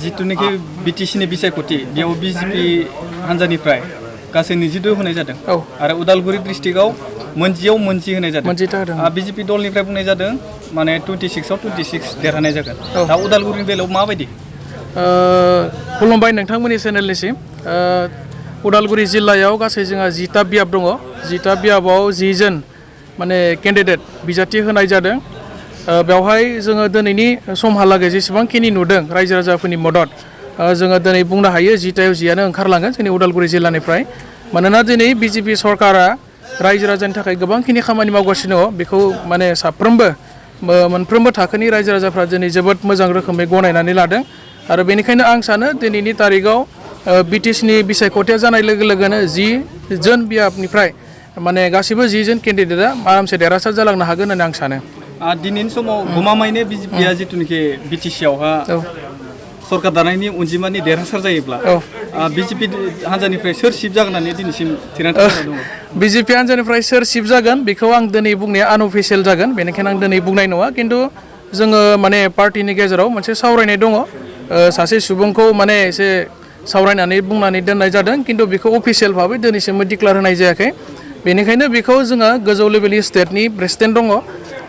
जितुनिखि बिटिसिनि बिसायख'थि बेयाव बिजेपि हान्जानिफ्राय गासै 22 होनाय जादों आरो उदालगुरि डिस्ट्रिक्टआव मोनजि होनाय जादों बिजेपि दलनिफ्राय बुंनाय जादों माने 26 आव 26 देरहानाय जागोन दा उदालगुरिनि बेलायाव माबायदि खुलुमबाय नोंथांमोननि चेनेलनिसिम उदालगुरि जिल्लायाव गासै जोंहा 10टा बियाब दङ 10टा बियाबाव 10 जन माने केन्डिडेट बिजाथि होनाय जादों बेवहाय जोङो दिनैनि समहालागै जेसेबांखिनि नुदों रायजो राजाफोरनि मदद जोङो दिनै बुंनो हायो 10टायाव 10आनो ओंखारलांगोन जोंनि उदालगुरि जिल्लानिफ्राय मानोना दिनै बिजेपि सरकारा रायजो राजानि थाखाय गोबांखिनि खामानि मावगासिनो दङ बेखौ माने साफ्रोमबो मोनफ्रोमबो थाखोनि रायजो राजाफ्रा दिनै जोबोद मोजां रोखोमै गनायनानै लादों आरो बेनिखायनो आं सानो दिनैनि तारिखाव बिटिसिनि बिसायख'थिया जानाय लोगो लोगोनो 10 जन बियाबनिफ्राय माने गासिबो 10 जन केन्डिडेटआ आरामसे देरहासार जालांनो हागोन होननानै आं सानो दिनैनि समाव गमामायैनो बिजेपिया जितुनिखि बिटिसिआवहा सरकार दानायनि अनजिमानि देरहासार जायोब्ला बिजेपि हान्जानिफ्राय सोर सिफ जागोन होननानै दिनैसिम थिरांथा दङ बिजेपि हान्जानिफ्राय सोर सिफ जागोन बेखौ आं दिनै बुंनाया आनअफिसियेल जागोन बेनिखायनो आं दिनै बुंनाय नङा खिन्थु जोङो माने पार्टिनि गेजेराव मोनसे सावरायनाय दङ सासे सुबुंखौ माने एसे सावरायनानै बुंनानै दोननाय जादों खिन्थु बेखौ अफिसियेल भाबै दिनैसिमबो डिक्लेयार होनाय जायाखै बेनिखायनो बेखौ जोङो गोजौ लेभेलनि स्टेटनि प्रेसिडेन्ट दङ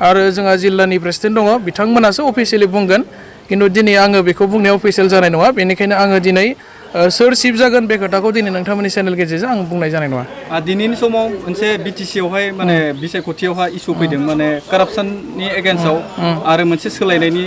आरो जोंहा जिल्लानि प्रेसिडेन्ट दङ बिथांमोनासो अफिसियेलि बुंगोन खिन्थु दिनै आङो बेखौ बुंनाया अफिसियेल जानाय नङा बेनिखायनो आङो दिनै सोर सिफ जागोन बे खोथाखौ दिनै नोंथांमोननि चेनेल गेजेरजों आं बुंनाय जानाय नङा दिनैनि समाव मोनसे बिटिसिआवहाय माने बिसायख'थियावहाय इसु फैदों माने कारापसननि एगेन्स्टआव आरो मोनसे सोलायनायनि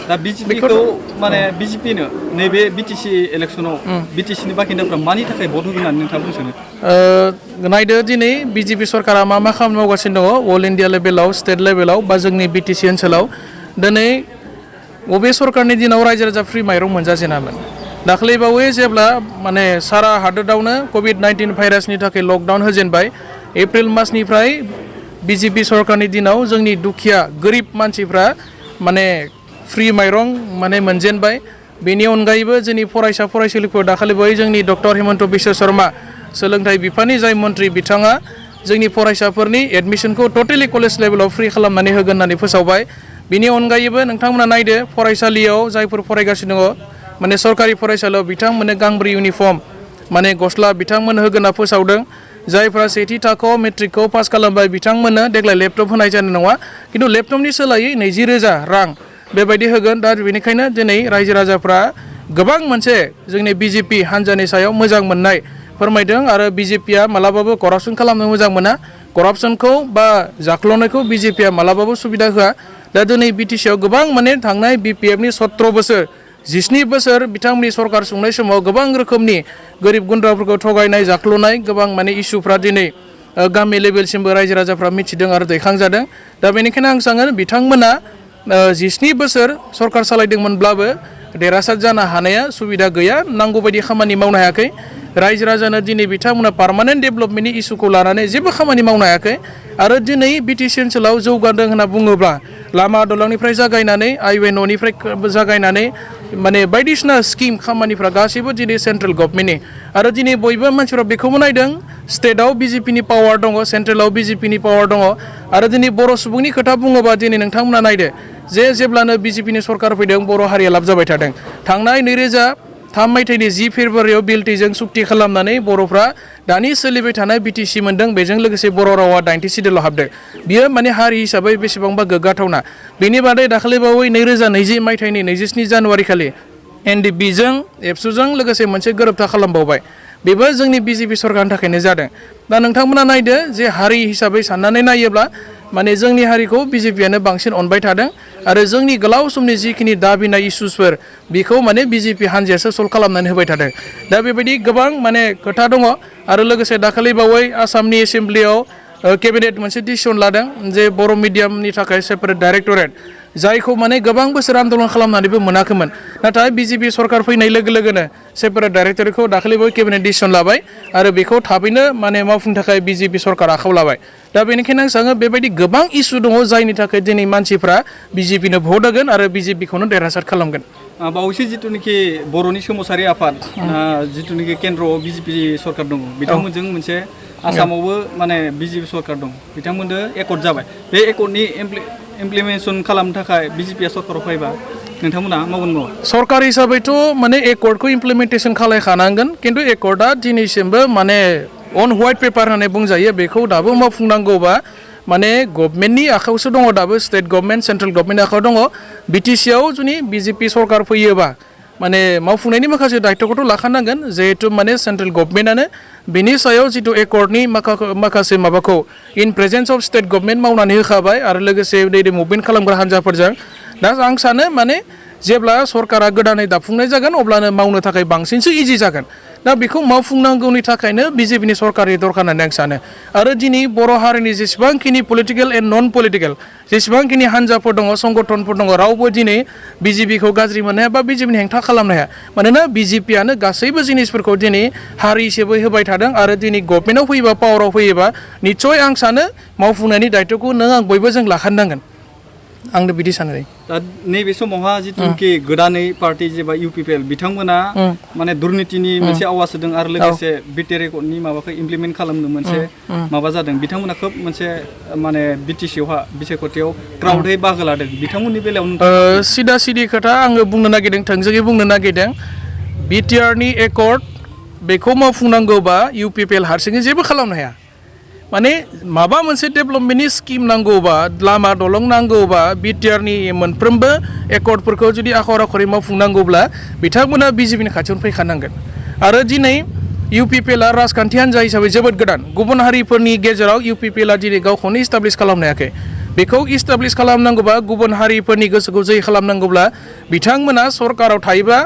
दा बिजेपिखौ माने बिजेपिनो नैबे बिटिसि इलेक्सनाव बिटिसिनि बाखिन्दाफ्रा मानि थाखाय भट होगोन होननानै नोंथाङा बुंनो सानो नायदो दिनै बिजेपि सरकारा मा खामानि मावगासिनो दङ अल इन्डिया लेभेलाव स्टेट लेभेलाव बा जोंनि बिटिसि ओनसोलाव दिनै बबे सरकारनि दिनाव रायजो राजा फ्रि माइरं मोनजाजेनामोन दाख्लैबावै जेब्ला माने सारा हादोरावनो कभिड-19 भाइरासनि थाखाय लकडाउन होजेनबाय एप्रिल मासनिफ्राय बिजेपि सरकारनि दिनाव जोंनि दुखिया गोरिब मानसिफ्रा माने फ्रि माइरं माने मोनजेनबाय बेनि अनगायैबो जोंनि फरायसा फरायसुलिफोर दाखालिबावै जोंनि डक्टर हिमन्त बिश्व शर्मा सोलोंथाइ बिफाननि जाय मन्त्रि बिथाङा जोंनि फरायसाफोरनि एडमिसनखौ टटेलि कलेज लेभेलाव फ्रि खालामनानै होगोन होननानै फोसावबाय बिनि अनगायैबो नोंथांमोना नायदो फरायसालियाव जायफोर फरायगासिनो दङ माने सरकारि फरायसालियाव बिथांमोननो गांब्रै इउनिफर्म माने गस्ला बिथांमोन होगोन होनना फोसावदों जायफ्रा सेथि थाखोआव मेट्रिकखौ पास खालामबाय बिथांमोननो देग्लाय लेपटप होनाय जानाय नङा खिन्थु लेपटपनि सोलायै 20,000 रां बेबायदि होगोन दा बेनिखायनो दिनै रायजो राजाफ्रा गोबां मोनसे जोंनि बिजेपि हान्जानि सायाव मोजां मोननाय फोरमायदों आरो बिजेपिया मालाबाबो करापसन खालामनो मोजां मोना करापसनखौ बा जाख्ल'नायखौ बिजेपिया मालाबाबो सुबिदा होआ दा दिनै बिटिसिआव गोबां माने थांनाय बिपिएफनि 17 बोसोर 17 बोसोर बिथांमोननि सरकार सुंनाय समाव गोबां रोखोमनि गोरिब गुन्द्राफोरखौ थगायनाय जाख्ल'नाय गोबां माने इसुफ्रा दिनै गामि लेभेलसिमबो रायजो राजाफ्रा मिथिदों आरो दैखांजादों दा बेनिखायनो आं सानो बिथांमोना 17 बोसोर सरकार सालायदोंमोनब्लाबो देरहासार जानो हानाया सुबिदा गैया नांगौ बायदि खामानि मावनो हायाखै रायजो राजानो दिनै बिथांमोना पार्मानेन्ट डेभेलपमेन्टनि इसुखौ लानानै जेबो खामानि मावनो हायाखै आरो दिनै बिटिसि ओनसोलाव जौगादों होनना बुङोब्ला लामा दलांनिफ्राय जागायनानै आइवे न'निफ्राय जागायनानै माने बायदिसिना स्किम खामानिफ्रा गासैबो दिनै सेन्ट्रेल गभर्नमेन्टनि आरो दिनै बयबो मानसिफ्रा बेखौबो नायदों स्टेटआव बिजेपिनि पावार दङ सेन्ट्रेलाव बिजेपिनि पावार दङ आरो दिनै बर' सुबुंनि खोथा बुङोबा दिनै नोंथांमोना नायदो जेब्लानो बिजेपिनि सरकार फैदों बर' हारिया लाब जाबाय थादों थांनाय 2003 मायथाइनि 10 फेब्रुवारियाव बिएलटिजों सुक्ति खालामनानै बर'फ्रा दानि सोलिबाय थानाय बिटिसि मोन्दों बेजों लोगोसे बर' रावा 90 सिडिउलाव हाबदों बियो माने हारि हिसाबै बेसेबांबा गोग्गाथावना बेनि बादै दाखालिबावै 2020 मायथाइनि 27 जानुवारि खालि एनडिबिजों एबसुजों लोगोसे मोनसे गोरोबथा खालामबावबाय बेबो जोंनि बिजेपि सरकारनि थाखायनो जादों दा नोंथांमोना नायदो जे हारि हिसाबै साननानै नायोब्ला माने जोंनि हारिखौ बिजेपियानो बांसिन अनबाय थादों आरो जोंनि गोलाव समनि जिखिनि दाबिनाय इसुसफोर बेखौ माने बिजेपि हान्जायासो सल्भ खालामनानै होबाय थादों दा बेबायदि गोबां माने खोथा दङ आरो लोगोसे दाखालिबावै आसामनि एसेम्ब्लियाव केबिनेट मोनसे डिसिसन लादों जे बर' मिडियामनि थाखाय सेपारेट डाइरेक्टरेट जायखौ माने गोबां बोसोर आन्दलन खालामनानैबो मोनाखैमोन नाथाय बिजेपि सरकार फैनाय लोगो लोगोनो सेपारेट डाइरेक्टरेटखौ दाखालिबावै केबिनेट डिसिसन लाबाय आरो बेखौ थाबैनो माने मावफुंनो थाखाय बिजेपि सरकार आखायाव लाबाय दा बेनिखायनो आं सानो बेबायदि गोबां इसु दङ जायनि थाखाय दिनै मानसिफ्रा बिजेपिनो भट होगोन आरो बिजेपिखौनो देरहासार खालामगोन बावैसो जिथुनिखि बर'नि सोमावसारि आफाद जिथुनिखि केन्द्रआव बिजेपि सरकार दङ बिथांमोनजों मोनसे आसामावबो माने बिजेपि सरकार दं बिथांमोनजों एकर्ड जाबाय बे एकर्डनि इमप्लिमेन्टेसन खालामनो थाखाय बिजेपिया सरकाराव फैबा नोंथांमोना मावगोन मावा सरकार हिसाबैथ' माने एकर्डखौ इमप्लिमेन्टेसन खालामखानांगोन खिन्थु एकर्डआ दिनैसिमबो माने अन व्हाइट पेपार होननानै बुंजायो बेखौ दाबो मावफुंनांगौबा माने गभर्नमेन्टनि आखायावसो दङ दाबो स्टेट गभर्नमेन्ट सेन्ट्रेल गभर्नमेन्टनि आखायाव दङ बिटिसिआव जुदि बिजेपि सरकार फैयोबा माने मावफुंनायनि माखासे दायित्वखौथ' लाखानांगोन जिहेतु माने सेन्ट्रेल गभर्नमेन्टआनो बिनि सायाव जितु एकर्डनि माखासे माबाखौ इन प्रेजेन्स अफ स्टेट गभर्नमेन्ट मावनानै होखाबाय आरो लोगोसे दै मुभमेन्ट खालामग्रा हान्जाफोरजों दा आं सानो माने जेब्ला सरकारा गोदानै दाफुंनाय जागोन अब्लानो मावनो थाखाय बांसिनसो इजि जागोन दा बेखौ मावफुंनांगौनि थाखायनो बिजेपिनि सरकारनि दरकार होननानै आं सानो आरो दिनै बर' हारिनि जेसेबांखिनि पलिटिकेल एन्ड नन पलिटिकेल जेसेबांखिनि हान्जाफोर दङ संगठनफोर दङ रावबो दिनै बिजेपिखौ गाज्रि मोननो हाया बा बिजेपिनि हेंथा खालामनो हाया मानोना बिजेपियानो गासैबो जिनिसफोरखौ दिनै हारि हिसाबै होबाय थादों आरो दिनै गभर्नमेन्टआव फैयोबा पावाराव फैयोबा निस्सय आं सानो मावफुंनायनि दायित्वखौ नों आं बयबो जों लाखानांगोन आंनो बिदि सानो दा नैबे समावहा जिथुनाखि गोदानै पार्टि जेबा इउपिपिएल बिथांमोना माने दुर्नितिनि मोनसे आवाज होदों आरो लोगोसे बिटि रेकर्डनि माबाखौ इमप्लिमेन्ट खालामनो मोनसे माबा जादों बिथांमोना खोब मोनसे माने बिटिसिआवहा बिसायख'थियाव क्राउडै बाहागो लादों बिथांमोननि बेलायाव सिदा सिदि खोथा आङो बुंनो नागिरदों थोंजोङै बुंनो नागिरदों बिटिआरनि एकर्ड बेखौ मावफुंनांगौबा इउपिपिएल हारसिङै जेबो खालामनो हाया माने माबा मोनसे डेभेलपमेन्टनि स्किम नांगौबा लामा दलं नांगौबा बिटिआरनि मोनफ्रोमबो एकर्डफोरखौ जुदि आखर आखरै मावफुंनांगौब्ला बिथांमोना बिजेपिनि खाथियावनो फैखानांगोन आरो दिनै इउपिपिएलआ राजखान्थि हान्जा हिसाबै जोबोद गोदान गुबुन हारिफोरनि गेजेराव इउपिपिएलआ दिनै गावखौनो इस्टाब्लिश खालामनो हायाखै बेखौ इस्टाब्लिश खालामनांगौबा गुबुन हारिफोरनि गोसोखौ जै खालामनांगौब्ला बिथांमोना सरकाराव थायोबा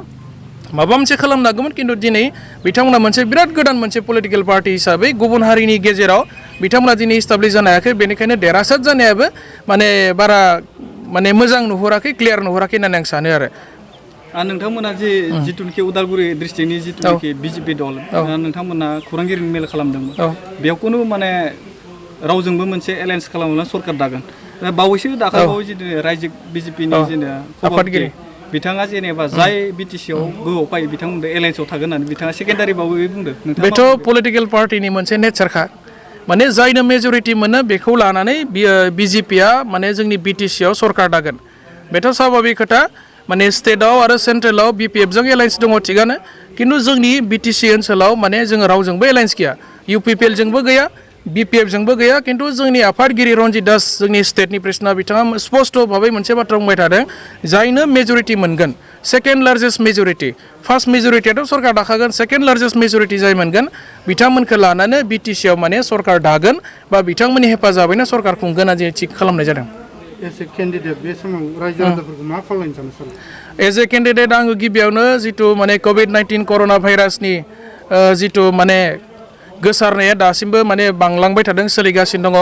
माबा मोनसे खालामनो हागौमोन खिन्थु दिनै बिथांमोना मोनसे बिराद गोदान मोनसे पलिटिकेल पार्टि हिसाबै गुबुन हारिनि गेजेराव बिथांमोना दिनै इस्टाब्लिश जानो हायाखै बेनिखायनो देरहासार जानायाबो माने बारा माने मोजां नुहुराखै क्लियार नुहुराखै होननानै आं सानो आरो नोंथांमोना जिथुनाखि उदालगुरि डिस्ट्रिक्टनि जिथुनाखि बिजेपि दल नोंथांमोना खौरांगिरि मेल खालामदोंमोन बेयाव खुनु माने रावजोंबो मोनसे एलायन्स खालामोब्ला सरकार दागोन बावैसो दाखालिबावै जितु रायजो बिजेपिनि जेनेबा आफादगिरि बिथाङा जेनेबा जाय बिटिसिआव गोहोआव फैयो बिथांमोनजों एलायन्सआव थागोन होननानै बिथाङा सेकेन्डारिबाबो बुंदों बेथ' पलिटिकेल पार्टिनि मोनसे नेचारखा माने जायनो मेजरिटि मोनो बेखौ लानानै बिजेपिया माने जोंनि बिटिसिआव सरकार दागोन बेथ' स्वाभाबिक खोथा माने स्टेटआव आरो सेन्ट्रेलाव बिपिएफजों एलायन्स दङ थिगानो खिन्थु जोंनि बिटिसि ओनसोलाव माने जोङो रावजोंबो एलायन्स गैया इउपिपिएलजोंबो गैया बिपिएफजोंबो गैया खिन्थु जोंनि आफादगिरि रन्जित दास जोंनि स्टेटनि प्रेसिडेन्टआ बिथाङा स्पष्ट भाबै मोनसे बाथ्रा बुंबाय थादों जायनो मेजरिटि मोनगोन सेकेन्ड लार्जेस्ट मेजरिटि फार्स्ट मेजरिटियाथ' सरकार दाखागोन सेकेन्ड लार्जेस्ट मेजरिटि जाय मोनगोन बिथांमोनखौ लानानै बिटिसिआव माने सरकार दागोन बा बिथांमोननि हेफाजाबैनो सरकार खुंगोन होनना थिग खालामनाय जादों एज ए केन्डिडेट बे समाव रायजो राजाफोरखौ मा खावलायनो सानो एज ए केन्डिडेट आङो गिबियावनो जितु माने कभिड-19 कर'ना भाइरासनि जितु माने गोसारनाया दासिमबो माने बांलांबाय थादों सोलिगासिनो दङ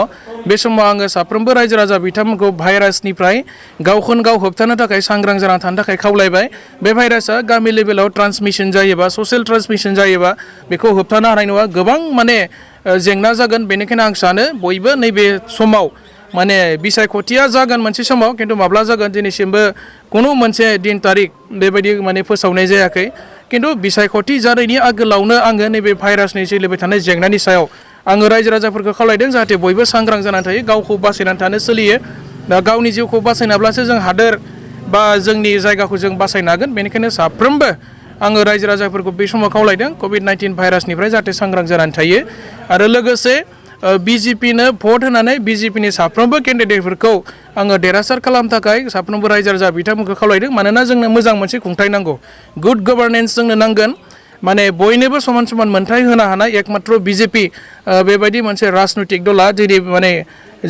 बे समाव आङो साफ्रोमबो रायजो राजा बिथांमोनखौ भाइरासनिफ्राय गावखौनो गाव होबथानो थाखाय सांग्रां जाना थानो थाखाय खावलायबाय बे भाइरासआ गामि लेभेलाव ट्रान्समिसन जायोबा ससियेल ट्रान्समिसन जायोबा बेखौ होबथानो हानाय नङा गोबां माने जेंना जागोन बेनिखायनो आं सानो बयबो नैबे समाव माने बिसायख'थिया जागोन मोनसे समाव खिन्थु माब्ला जागोन दिनैसिमबो खुनु मोनसे दिन तारिख बेबायदि माने फोसावनाय जायाखै खिन्थु बिसायख'थि जानायनि आगोलावनो आङो नैबे भाइरासनि सोलिबाय थानाय जेंनानि सायाव आङो रायजो राजाफोरखौ खावलायदों जाहाथे बयबो सांग्रां जानानै थायो गावखौ बासायनानै थानो सोलियो दा गावनि जिउखौ बासायनाब्लासो जों हादोर बा जोंनि जायगाखौ जों बासायनो हागोन बेनिखायनो साफ्रोमबो आङो रायजो राजाफोरखौ बे समाव खावलायदों कभिड-19 भाइरासनिफ्राय जाहाथे सांग्रां जानानै थायो आरो लोगोसे बिजेपिनो भट होनानै बिजेपिनि साफ्रोमबो केन्डिडेटफोरखौ आङो देरहासार खालामनो थाखाय साफ्रोमबो रायजो राजा बिथांमोनखौ खावलायदों मानोना जोंनो मोजां मोनसे खुंथाय नांगौ गुड गभार्नेन्स जोंनो नांगोन माने बयनोबो समान समान मोनथाय होनो हानाय एकमात्र बिजेपि बेबायदि मोनसे राजनैतिक दला दिनै माने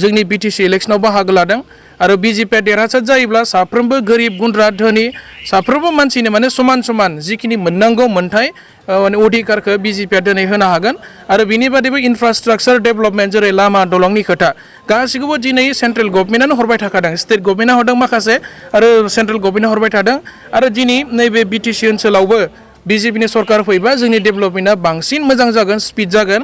जोंनि बिटिसि इलेक्सनाव बाहागो लादों आरो बिजेपिया देरहासार जायोब्ला साफ्रोमबो गोरिब गुन्द्रा धोनि साफ्रोमबो मानसिनो माने समान समान जिखिनि मोननांगौ मोनथाय माने अधिकारखौ बिजेपिया दिनै होनो हागोन आरो बिनि बादैबो इनफ्रास्ट्राक्चार डेभेलपमेन्ट जेरै लामा दलंनि खोथा गासैखौबो दिनै सेन्ट्रेल गभर्नमेन्टआनो हरबाय थाखादों स्टेट गभर्नमेन्टआ हरदों माखासे आरो सेन्ट्रेल गभर्नमेन्टआ हरबाय थादों आरो दिनै नैबे बिटिसि ओनसोलावबो बिजेपिनि सरकार फैबा जोंनि डेभेलपमेन्टआ बांसिन मोजां जागोन स्पिड जागोन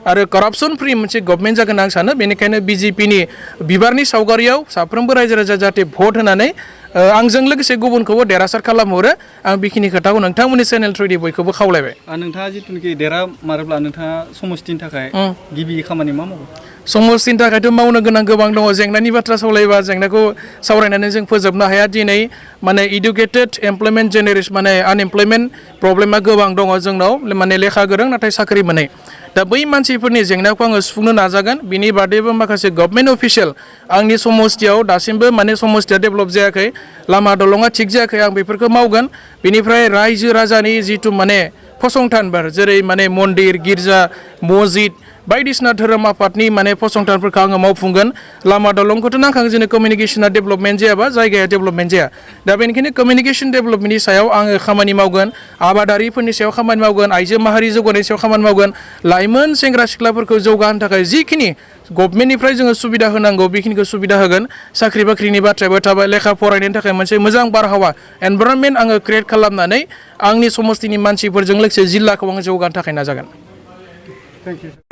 आरो करापसन फ्रि मोनसे गभर्नमेन्ट जागोन आं सानो बेनिखायनो बिजेपिनि बिबारनि सावगारियाव साफ्रोमबो रायजो राजा जाहाथे भट होनानै आंजों लोगोसे गुबुनखौबो देरहासार खालामहरो आं बेखिनि खोथाखौ नोंथांमोननि चेनेल थ्रुयै बयखौबो खावलायबाय नोंथाङा जिथुनिखि देरहामारोब्ला नोंथाङा समस्तिनि थाखाय गिबि खामानि मा मावो समस्तिनि थाखायथ' मावनो गोनां गोबां दङ जेंनानि बाथ्रा सावरायबा जेंनाखौ सावरायनानै जों फोजोबनो हाया दिनै माने इडुकेटेड एमप्लयमेन्ट जेनेरेसन माने आनएमप्लयमेन्ट प्रब्लेमा गोबां दङ जोंनाव माने लेखा गोरों नाथाय साख्रि मोनै दा बै मानसिफोरनि जेंनाखौ आङो सुफुंनो नाजागोन बिनि बादैबो माखासे गभर्नमेन्ट अफिसियेल आंनि समस्तियाव दासिमबो माने समस्तिया डेभेलप जायाखै लामा दलङा थिग जायाखै आं बेफोरखौ मावगोन बेनिफ्राय रायजो राजानि जिथु माने फसंथानफोर जेरै माने मन्दिर गिर्जा मस्जिद बायदिसिना धोरोम आफादनि माने फसंथानफोरखौ आङो मावफुंगोन लामा दलंखौथ' नांखागौ जोंनो कमिउनिकेसना डेभेलपमेन्ट जायाबा जायगाया डेभेलपमेन्ट जाया दा बेनिखायनो कमिउनिकेसन डेभेलपमेन्टनि सायाव आङो खामानि मावगोन आबादारिफोरनि सायाव खामानि मावगोन आइजो माहारि जौगानायनि सायाव खामानि मावगोन लाइमोन सेंग्रा सिख्लाफोरखौ जौगाहोनो थाखाय जिखिनि गभर्नमेन्टनिफ्राय जोङो सुबिदा होनांगौ बेखिनिखौ सुबिदा होगोन साख्रि बाख्रिनि बाथ्रायाबो थाबाय लेखा फरायनायनि थाखाय मोनसे मोजां बारहावा एनभाइरनमेन्ट आङो क्रियेट खालामनानै आंनि समस्तिनि मानसिफोरजों लोगोसे जिल्लाखौ आङो जौगानो थाखाय नाजागोन थेंक इउ